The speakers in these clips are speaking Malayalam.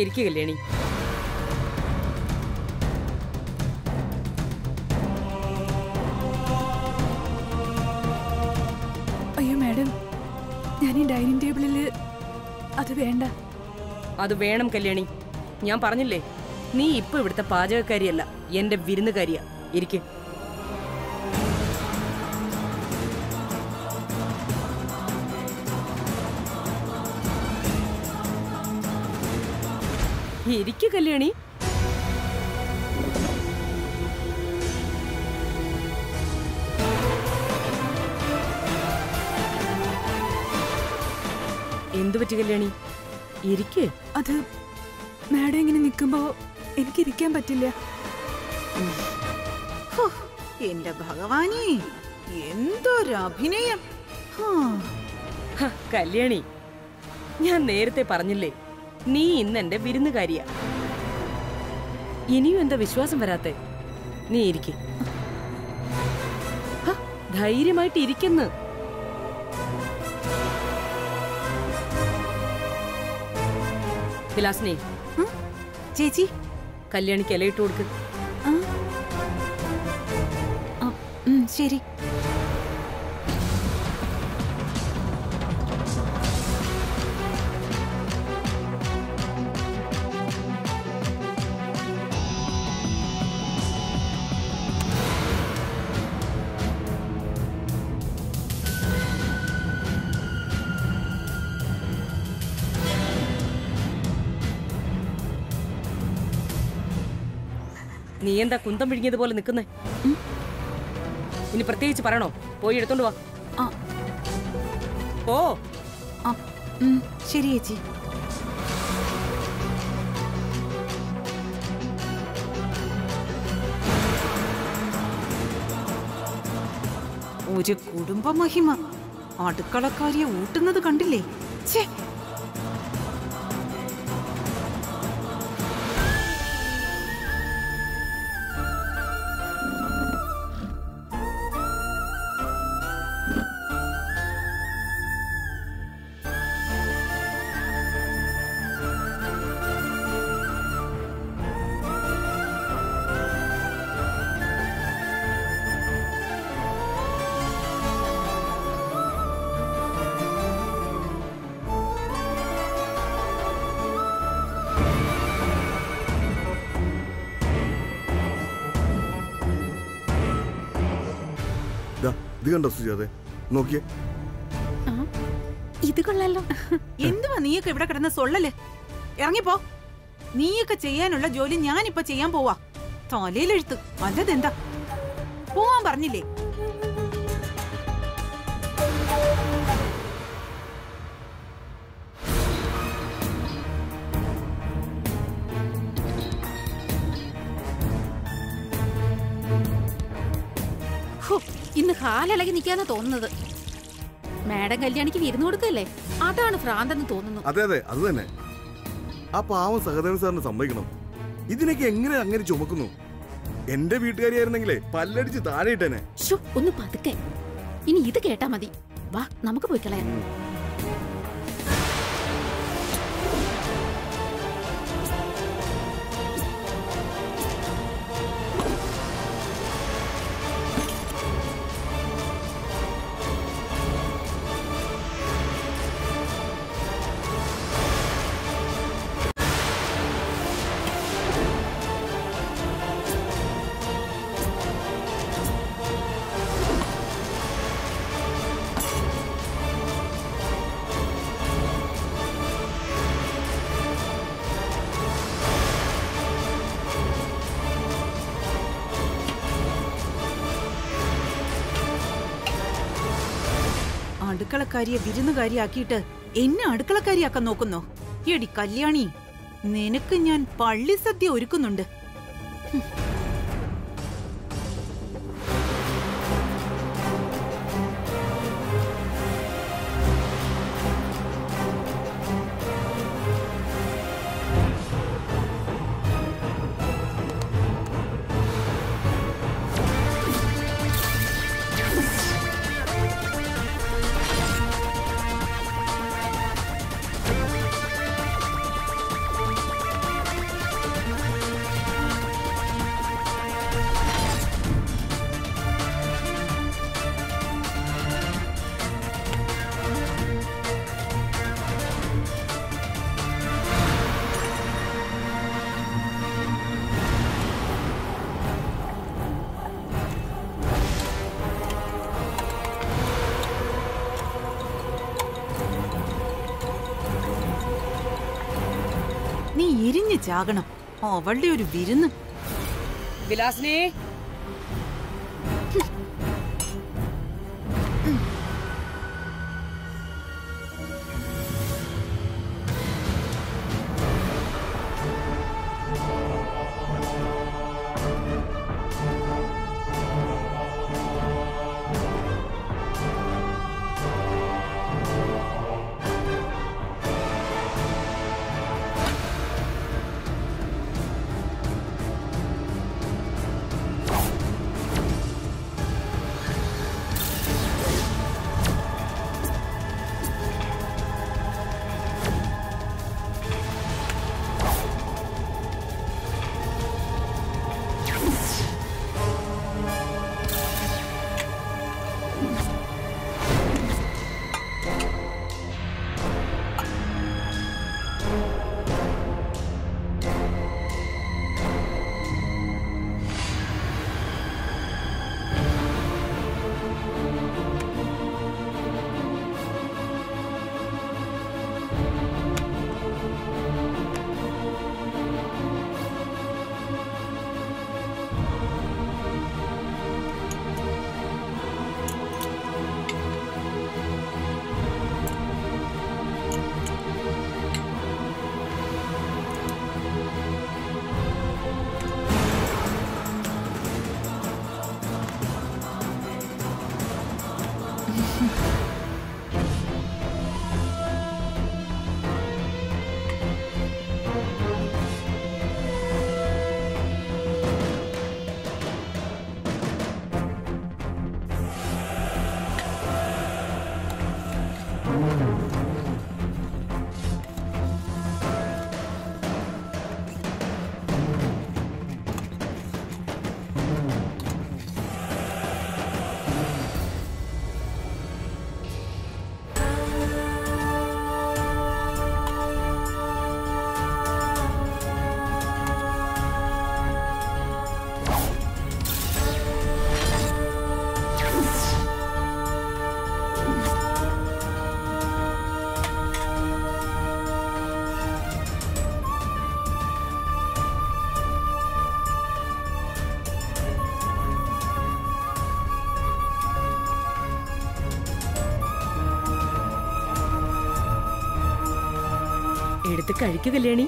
ഇരിക്കു കല്യാണി. അയ്യോ മാഡം, ഞാൻ ഈ ഡൈനിങ് ടേബിളില് അത് വേണ്ട. അത് വേണം കല്യാണി. ഞാൻ പറഞ്ഞില്ലേ, നീ ഇപ്പൊ ഇവിടുത്തെ പാചകക്കാരിയല്ല, എന്റെ വിരുന്നുകാരിയാ. ഇരിക്ക്. ഇരിക്കു കല്യാണി. എന്തു പറ്റി കല്യാണി? ഇരിക്ക്. അത് മാഡം ഇങ്ങനെ നിൽക്കുമ്പോ എനിക്ക് ഇരിക്കാൻ പറ്റില്ല. എന്റെ ഭഗവാനേ, എന്തൊരു അഭിനയം! കല്യാണി, ഞാൻ നേരത്തെ പറഞ്ഞില്ലേ, നീ ഇന്ന് എന്റെ വിരുന്നുകാരിയാ. ഇനിയും എന്താ വിശ്വാസം വരാത്തെ? നീ ഇരിക്ക്. ധൈര്യമായിട്ട് ഇരിക്കുന്നു. വിലാസിനെ, ചേച്ചി കല്യാണിക്ക് ഇലയിട്ട് കൊടുക്ക്. ശരി. നീ എന്താ കുന്തം വിഴുങ്ങിയതുപോലെ നിൽക്കുന്നേ? ഇനി പ്രത്യേകിച്ച് പറയണോ? പോയി എടുത്തോണ്ട് വാ. ഓ ശരി ചേച്ചി. ഒരു കുടുംബ മഹിമ അടുക്കളക്കാരിയെ ഊട്ടുന്നത് കണ്ടില്ലേ? ഛേ, ഇത് കണ്ടോ സുജാതെ? നോക്കിയേ, ഇത് കൊള്ളാലോ. എന്തുവാ നീയൊക്കെ ഇവിടെ കിടന്ന് സൊള്ളല്? ഇറങ്ങിപ്പോ. നീയൊക്കെ ചെയ്യാനുള്ള ജോലി ഞാനിപ്പോ ചെയ്യാൻ പോവാ. തലയിലെഴുത്ത് അല്ലതെന്താ? പോവാൻ പറഞ്ഞില്ലേ? ഇന്ന് കാലിളകി നിൽക്കാന്നാ തോന്നുന്നത്. മാഡം കല്യാണിക്ക് വിരുന്ന് കൊടുക്കല്ലേ, അതാണ് ഭ്രാന്തെന്ന് തോന്നുന്നു. അതെ അതെ, അത് തന്നെ. ആ പാവം സഹദേവൻ സാറിന് സമ്മതിക്കണം. ഇതിനൊക്കെ എങ്ങനെ അങ്ങനെ ചുമക്കുന്നു? എന്റെ വീട്ടുകാരിയായിരുന്നെങ്കിലേ പല്ലടിച്ച് താഴെ ഇട്ടേനെ. ഒന്ന് പതുക്കെ. ഇനി ഇത് കേട്ടാ മതി. വാ, നമുക്ക് പോയി കളയാം. അടുക്കളക്കാരിയെ വിരുന്നുകാരിയാക്കിയിട്ട് എന്നെ അടുക്കളക്കാരിയാക്കാൻ നോക്കുന്നോ? എടി കല്യാണി, നിനക്ക് ഞാൻ പള്ളി സദ്യ ഒരുക്കുന്നുണ്ട്. എരിഞ്ഞു ചാകണം. അവളുടെ ഒരു വിരുന്ന്. വിലാസിനെ, എടുത്ത് കഴിക്കു കല്യാണി.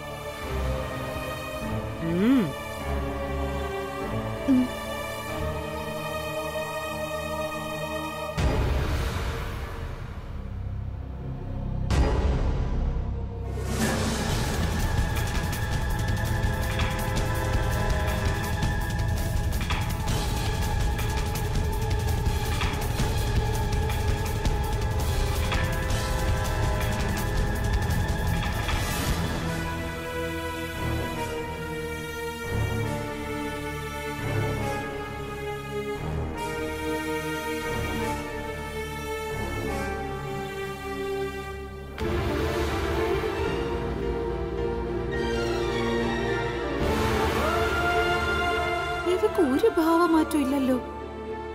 ഒരു ഭാവമാറ്റം ഇല്ലല്ലോ.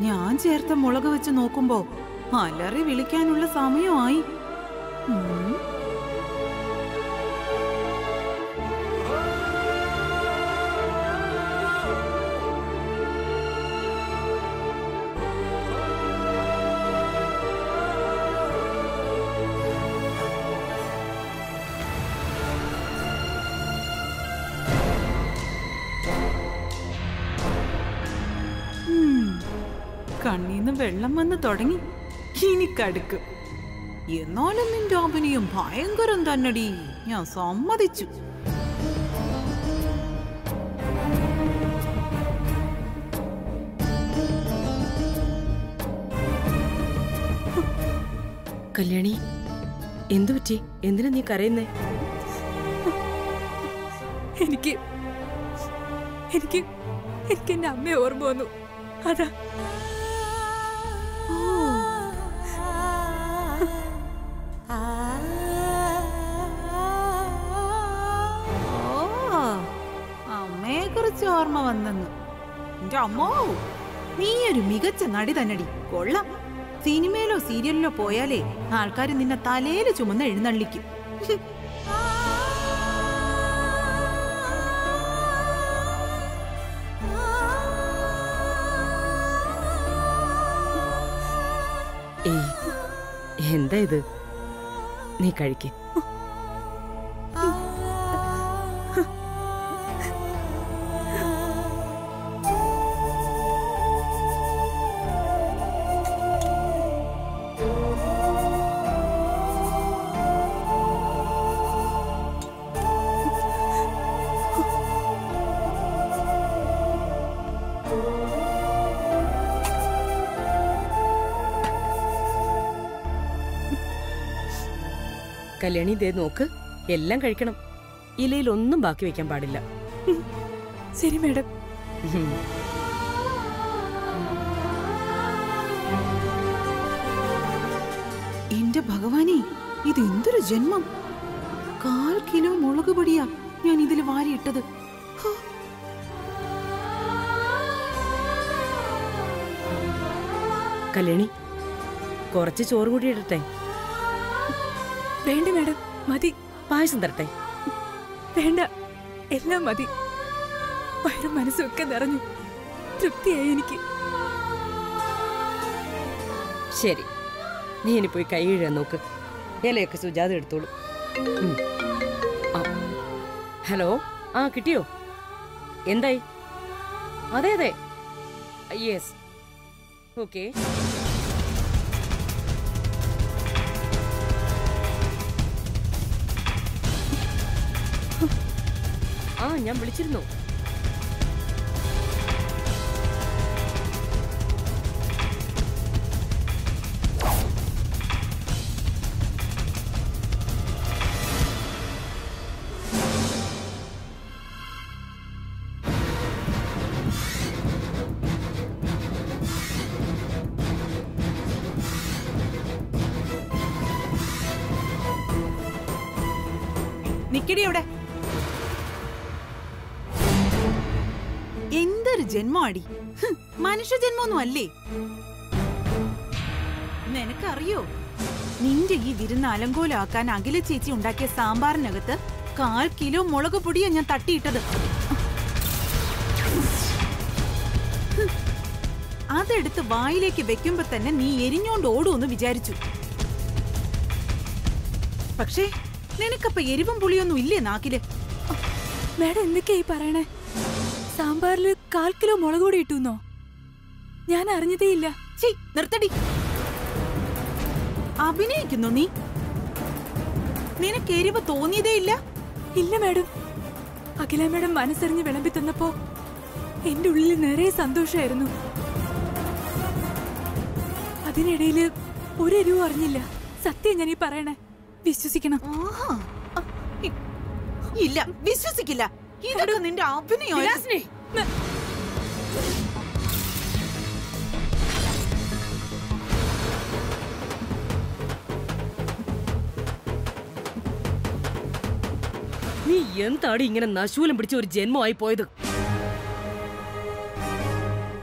ഞാൻ ചേർത്ത മുളക് വെച്ച് നോക്കുമ്പോ അലറി വിളിക്കാനുള്ള സമയമായി. കണ്ണീന്ന് വെള്ളം വന്ന് തുടങ്ങി. ഇനി കടുക്കും. എന്നാലും നിന്റെ അഭിനയം ഭയങ്കരം തന്നടി. ഞാൻ സമ്മതിച്ചു. കല്യാണി, എന്തു പറ്റി? എന്തിനാ നീ കരയുന്നേ? എനിക്ക് എനിക്ക് എനിക്ക് എന്റെ അമ്മയെ ഓർമ്മ വന്നു. അതാ. അമ്മയെ കുറിച്ച് ഓർമ്മ വന്നെന്ന്. എന്റെ അമ്മോ, നീ ഒരു മികച്ച നടി തന്നടി. കൊള്ളാം. സിനിമയിലോ സീരിയലിലോ പോയാലേ ആൾക്കാർ നിന്നെ തലയില് ചുമന്ന് എഴുന്നള്ളിക്കും. ഏയ്, എന്താ ഇത്? നീ കഴിക്ക്. കല്യാണി ദേ നോക്ക്, എല്ലാം കഴിക്കണം. ഇലയിൽ ഒന്നും ബാക്കി വെക്കാൻ പാടില്ല. ശരി മാഡം. എന്റെ ഭഗവാനെ, ഇതെന്തൊരു ജന്മം! 1/4 കിലോ മുളക് പൊടിയാ ഞാൻ ഇതിൽ വാരിയിട്ടത്. കല്യാണി, കുറച്ച് ചോറ് കൂടി ഇടട്ടെ? വേണ്ട മാഡം, മതി. പായസം തരട്ടെ? വേണ്ട, എല്ലാം മതി. വയറും മനസ്സും ഒക്കെ നിറഞ്ഞു, തൃപ്തിയായി എനിക്ക്. ശരി, നീ ഇനി പോയി കൈ കഴുകാൻ നോക്ക്. ഇലയൊക്കെ സുജാത എടുത്തോളൂ. ഹലോ, ആ കിട്ടിയോ? എന്തായി? അതെ അതെ, യെസ്, ഓക്കെ. ആ, ഞാൻ വിളിച്ചിരുന്നു. നിക്കടി അവിടെ. എന്തൊരു ജന്മമാടി! മനുഷ്യ ജന്മൊന്നും അല്ലേ? നിനക്കറിയോ, നിന്റെ ഈ വിരുന്ന് അലങ്കോലാക്കാൻ അഖില ചേച്ചി ഉണ്ടാക്കിയ സാമ്പാറിനകത്ത് 1/4 കിലോ മുളക് പൊടിയാ ഞാൻ തട്ടിയിട്ടത്. അതെടുത്ത് വായിലേക്ക് വെക്കുമ്പോ തന്നെ നീ എരിഞ്ഞോണ്ട് ഓടുമെന്ന് വിചാരിച്ചു. പക്ഷേ നിനക്കപ്പ എരിവും പുളിയൊന്നും ഇല്ലേ നാക്കില്? മാഡം എന്തൊക്കെയായി പറയണേ? സാമ്പാറിൽ 1/4 കിലോ മുളക് പൊടി ഇട്ടുന്നോ? ഞാൻ അറിഞ്ഞതേയില്ല. നിർത്തടി. അഭിനയിക്കുന്നു നീ? നിനക്ക് എരിവ് തോന്നിയതേ ഇല്ല? ഇല്ല മാഡം. അഖില മാഡം മനസ്സറിഞ്ഞ് വിളമ്പി തന്നപ്പോ എന്റെ ഉള്ളിൽ നിറയെ സന്തോഷമായിരുന്നു. അതിനിടയില് ഒരു എരിവും അറിഞ്ഞില്ല. സത്യം ഞാൻ ഈ പറയണേ, വിശ്വസിക്കണം. ഇല്ല, വിശ്വസിക്കില്ല. ഇതൊക്കെ നിന്റെ അഭിനയം. നീ എന്താടി ഇങ്ങനെ നശൂലം പിടിച്ച ഒരു ജന്മമായി പോയത്?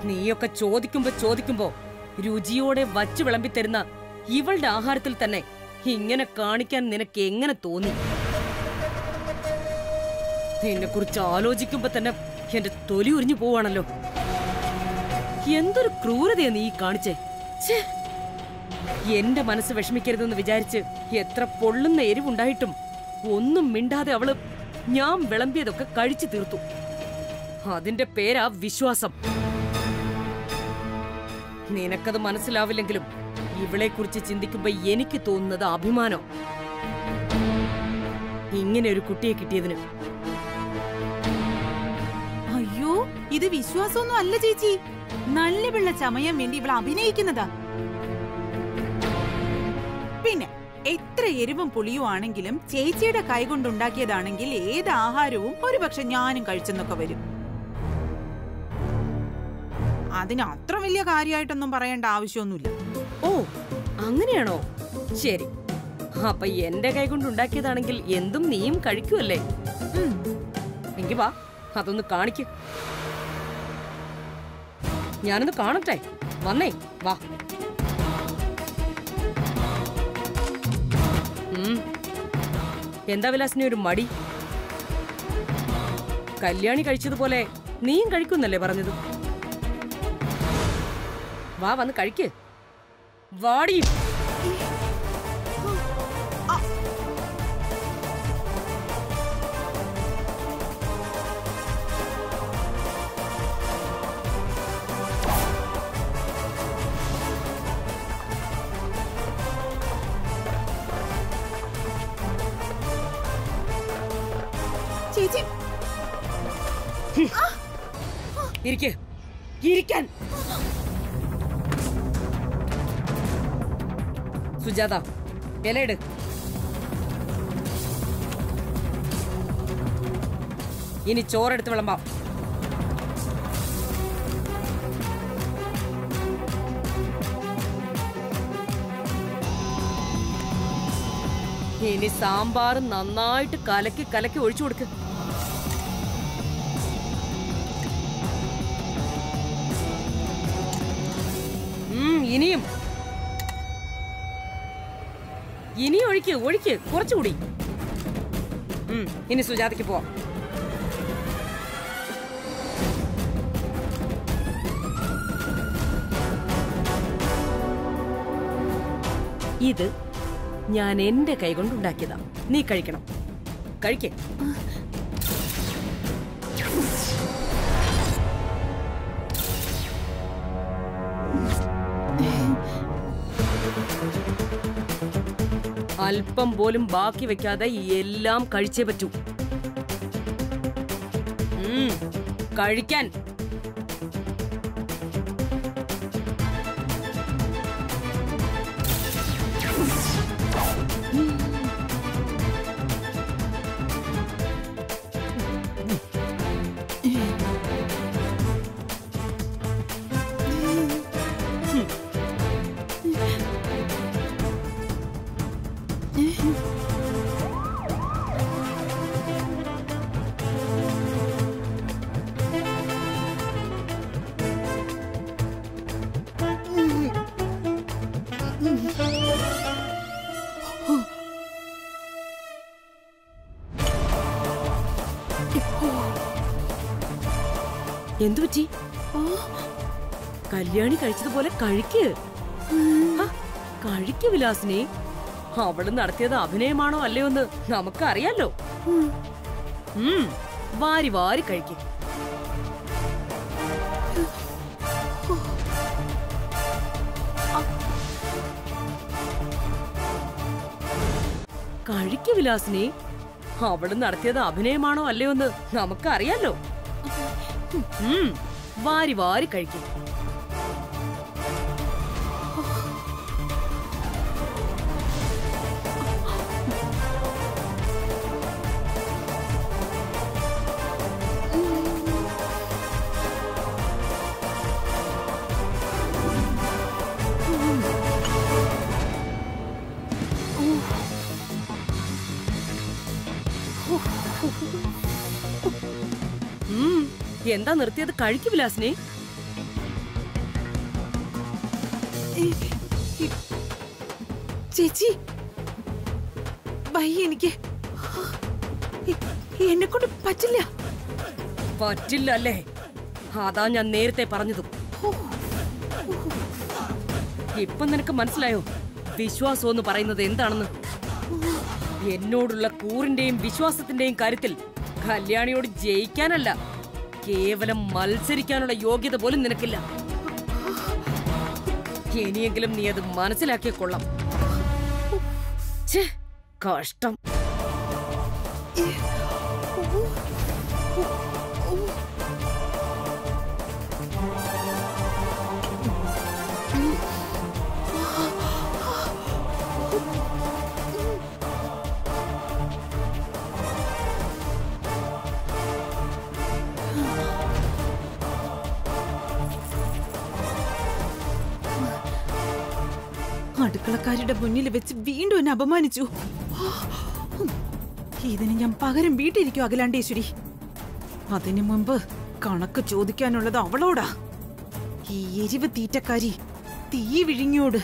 നീയൊക്കെ ചോദിക്കുമ്പോ രുചിയോടെ വച്ചു വിളമ്പി തരുന്ന ഇവളുടെ ആഹാരത്തിൽ തന്നെ ഇങ്ങനെ കാണിക്കാൻ നിനക്ക് എങ്ങനെ തോന്നി? നിന്നെ കുറിച്ച് ആലോചിക്കുമ്പോ തന്നെ എന്റെ തൊലി ഉരിഞ്ഞു പോവാണല്ലോ. എന്തൊരു ക്രൂരതയാ നീ കാണിച്ചേ. എന്റെ മനസ്സ് വിഷമിക്കരുതെന്ന് വിചാരിച്ച് എത്ര പൊള്ളുന്ന എരിവുണ്ടായിട്ടും ഒന്നും മിണ്ടാതെ അവള് ഞാൻ വിളമ്പിയതൊക്കെ കഴിച്ചു തീർത്തു. അതിന്റെ പേരാ വിശ്വാസം. നിനക്കത് മനസ്സിലാവില്ലെങ്കിലും ഇവളെ കുറിച്ച് ചിന്തിക്കുമ്പോ എനിക്ക് തോന്നുന്നത് അഭിമാനം. ഇങ്ങനെ ഒരു കുട്ടിയെ കിട്ടിയതിന്. അയ്യോ, ഇത് വിശ്വാസമൊന്നും അല്ല ചേച്ചി. നല്ല പിള്ള ചമയാൻ വേണ്ടി ഇവൾ അഭിനയിക്കുന്നതാ. പിന്നെ എത്ര എരിവും പുളിയും ആണെങ്കിലും ചേച്ചിയുടെ കൈ കൊണ്ടുണ്ടാക്കിയതാണെങ്കിൽ ഏത് ആഹാരവും ഒരുപക്ഷെ ഞാനും കഴിച്ചെന്നൊക്കെ വരും. അതിന് അത്ര വലിയ കാര്യമായിട്ടൊന്നും പറയേണ്ട ആവശ്യമൊന്നുമില്ല. ഓ, അങ്ങനെയാണോ? ശരി, അപ്പൊ എന്റെ കൈ കൊണ്ടുണ്ടാക്കിയതാണെങ്കിൽ എന്തും നീയും കഴിക്കുമല്ലേ? എങ്കി വാ, അതൊന്ന് കാണിക്ക്. ഞാനൊന്ന് കാണട്ടെ. വന്നേ, വാ. എന്താ വിലാസിനി ഒരു മടി? കല്യാണി കഴിച്ചതുപോലെ നീയും കഴിക്കുന്നല്ലേ പറഞ്ഞത്? വാ, വന്ന് കഴിക്ക്. വാടി. ചേച്ചി ഇരിക്ക്, ഇരിക്കാൻ. സുജാത, ഇലയിട്. ഇനി ചോറെടുത്ത് വിളമ്പാം. ഇനി സാമ്പാർ നന്നായിട്ട് കലക്കി കലക്കി ഒഴിച്ചു കൊടുക്ക്. ഇനിയും ഇനി ഒഴിക്ക്, ഒഴിക്ക്, കുറച്ചുകൂടി. ഇനി സുജാതയ്ക്ക് പോവാം. ഇത് ഞാൻ എന്റെ കൈകൊണ്ടുണ്ടാക്കിയതാ. നീ കഴിക്കണം. കഴിക്കേ. അല്പം പോലും ബാക്കി വെക്കാതെ എല്ലാം കഴിച്ചേ പറ്റൂ. കഴിക്കാൻ. എന്തു പറ്റി? കല്യാണി കഴിച്ചതുപോലെ കഴിക്ക്. കഴിക്ക് വിലാസിനി. അവള് നടത്തിയത് അഭിനയമാണോ അല്ലയോ എന്ന് നമുക്കറിയാലോ. വാരി വാരി കഴിക്ക്. കഴിക്ക് വിലാസിനി. അവള് നടത്തിയത് അഭിനയമാണോ അല്ലയോ എന്ന് നമുക്കറിയാലോ. വാരി വാരി കഴിക്കും. എന്താ നിർത്തിയത്? കഴിക്കു വിലാസിനെ. ചേച്ചി വയ്യ, എനിക്ക് എന്നെ കൊണ്ട് പറ്റില്ല. പറ്റില്ല അല്ലേ? അതാ ഞാൻ നേരത്തെ പറഞ്ഞതും. ഇപ്പൊ നിനക്ക് മനസ്സിലായോ വിശ്വാസം എന്ന് പറയുന്നത് എന്താണെന്ന്? എന്നോടുള്ള കൂറിന്റെയും വിശ്വാസത്തിന്റെയും കാര്യത്തിൽ കല്യാണിയോട് ജയിക്കാനല്ല, കേവലം മത്സരിക്കാനുള്ള യോഗ്യത പോലും നിനക്കില്ല. ഇനിയെങ്കിലും നീ അത് മനസ്സിലാക്കിയ കൊള്ളാം. കഷ്ടം. അടുക്കളക്കാരുടെ മുന്നിൽ വെച്ച് വീണ്ടും എന്നെ അപമാനിച്ചു. ഇതിന് ഞാൻ പകരം വീട്ടിരിക്കും അഖിലാണ്ടേശ്വരി. അതിനു മുമ്പ് കണക്ക് ചോദിക്കാനുള്ളത് അവളോടാ. ഈ എരിവ് തീറ്റക്കാരി, തീ വിഴിഞ്ഞോട്.